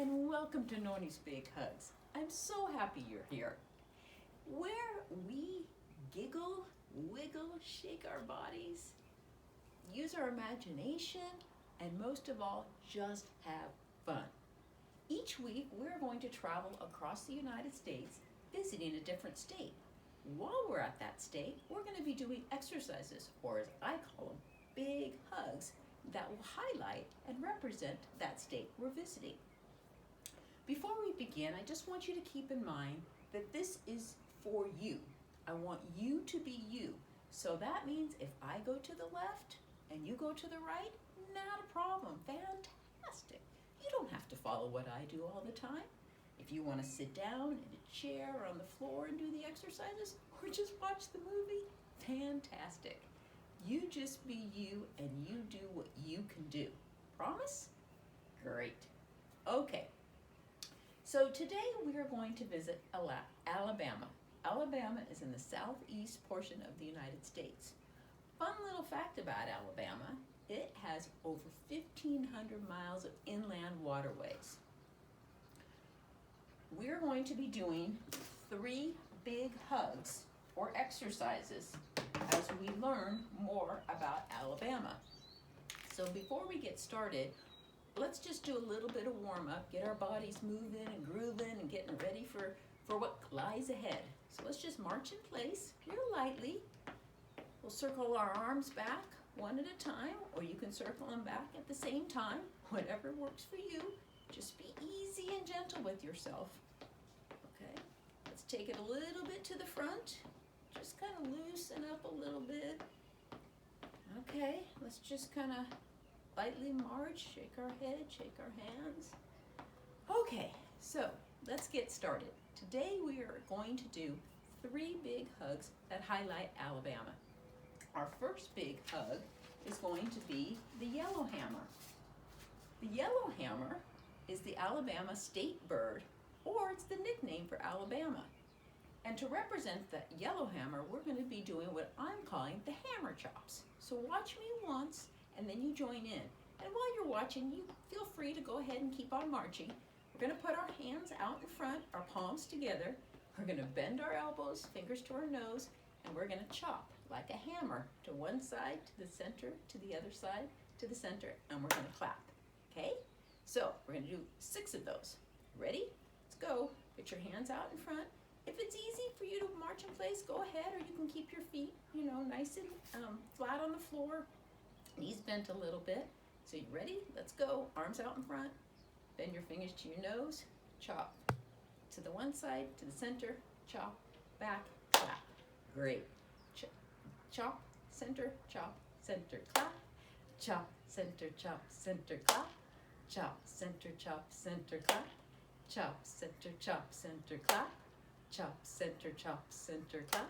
and welcome to Noni's Big Hugs. I'm so happy you're here, where we giggle, wiggle, shake our bodies, use our imagination, and most of all, just have fun. Each week, we're going to travel across the United States, visiting a different state. While we're at that state, we're going to be doing exercises, or as I call them, big hugs, that will highlight and represent that state we're visiting. Before we begin, I just want you to keep in mind that this is for you. I want you to be you. So that means if I go to the left and you go to the right, not a problem. Fantastic. You don't have to follow what I do all the time. If you want to sit down in a chair or on the floor and do the exercises, or just watch the movie, fantastic. You just be you and you do what you can do. Promise? Great. Okay. So today we are going to visit Alabama. Alabama is in the southeast portion of the United States. Fun little fact about Alabama, it has over 1,500 miles of inland waterways. We're going to be doing 3 big hugs or exercises as we learn more about Alabama. So before we get started, let's just do a little bit of warm-up, get our bodies moving and grooving and getting ready for what lies ahead. So let's just march in place real lightly. We'll circle our arms back one at a time, or you can circle them back at the same time, whatever works for you. Just be easy and gentle with yourself. Okay, let's take it a little bit to the front. Just kind of loosen up a little bit. Okay, let's just kind of lightly march, shake our head, shake our hands. Okay, so let's get started. Today we are going to do 3 big hugs that highlight Alabama. Our first big hug is going to be the Yellowhammer. The Yellowhammer is the Alabama state bird, or it's the nickname for Alabama. And to represent the Yellowhammer, we're going to be doing what I'm calling the hammer chops. So watch me once, and then you join in. And while you're watching, you feel free to go ahead and keep on marching. We're going to put our hands out in front, our palms together. We're going to bend our elbows, fingers to our nose, and we're going to chop like a hammer to one side, to the center, to the other side, to the center, and we're going to clap. Okay? So we're going to do 6 of those. Ready? Let's go. Put your hands out in front. If it's easy for you to march in place, go ahead, or you can keep your feet, nice and flat on the floor, knees bent a little bit. So you ready? Let's go. Arms out in front. Bend your fingers to your nose. Chop. To the one side, to the center. Chop. Back. Clap. Great. Chop. Center. Chop. Center. Clap. Chop. Center. Chop. Center. Clap. Chop. Center. Chop. Center. Clap. Chop. Center. Chop. Center. Clap. Chop. Center. Chop. Center. Clap.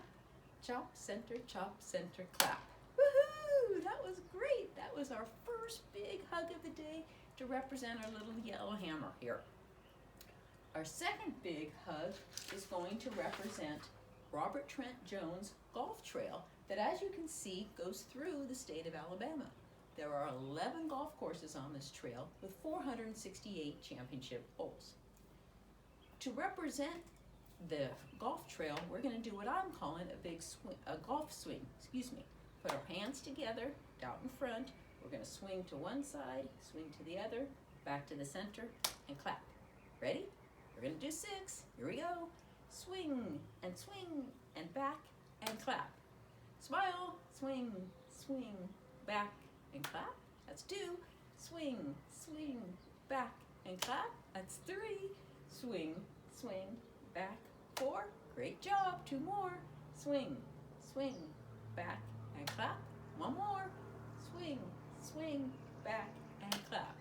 Chop. Center. Chop. Center. Clap. Woohoo! That was great. That was our first big hug of the day to represent our little Yellowhammer here. Our second big hug is going to represent Robert Trent Jones golf trail that, as you can see, goes through the state of Alabama. There are 11 golf courses on this trail with 468 championship holes. To represent the golf trail, we're going to do what I'm calling a golf swing. Put our hands together out in front. We're going to swing to one side, swing to the other, back to the center, and clap. Ready? We're going to do 6. Here we go. Swing, and back, and clap. Smile, swing, back, and clap. That's 2. Swing, back, and clap. That's 3. Swing, back. 4. Great job. 2 more. Swing, back, and clap. 1 more. Swing, back, and clap.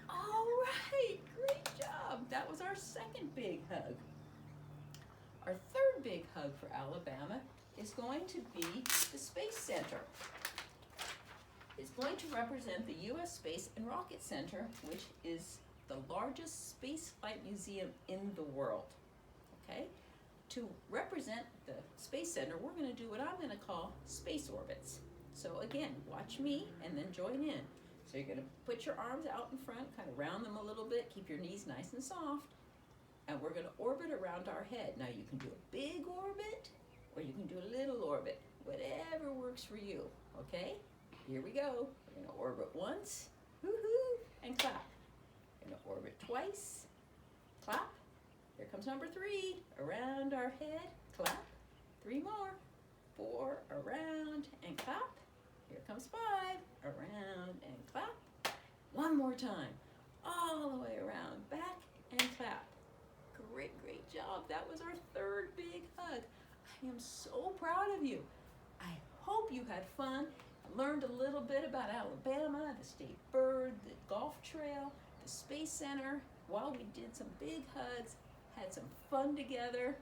All right, great job. That was our second big hug. Our third big hug for Alabama is going to be the Space Center. It's going to represent the U.S. Space and Rocket Center, which is the largest spaceflight museum in the world. Okay? To represent the Space Center, we're going to do what I'm going to call space orbits. So again, watch me and then join in. So you're going to put your arms out in front, kind of round them a little bit, keep your knees nice and soft, and we're going to orbit around our head. Now you can do a big orbit, or you can do a little orbit, whatever works for you, okay? Here we go. We're going to orbit once, woohoo, and clap. We're going to orbit twice, clap. Here comes number 3, around our head, clap. 3 more, 4, around and clap. Here comes 5, around and clap. 1 more time, all the way around, back and clap. Great, great job. That was our 3rd big hug. I am so proud of you. I hope you had fun, learned a little bit about Alabama, the state bird, the golf trail, the Space Center, while we did some big hugs, had some fun together.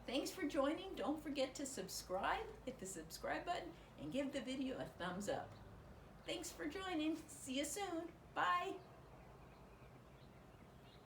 Thanks for joining. Don't forget to subscribe, hit the subscribe button, and give the video a thumbs up. Thanks for joining. See you soon. Bye.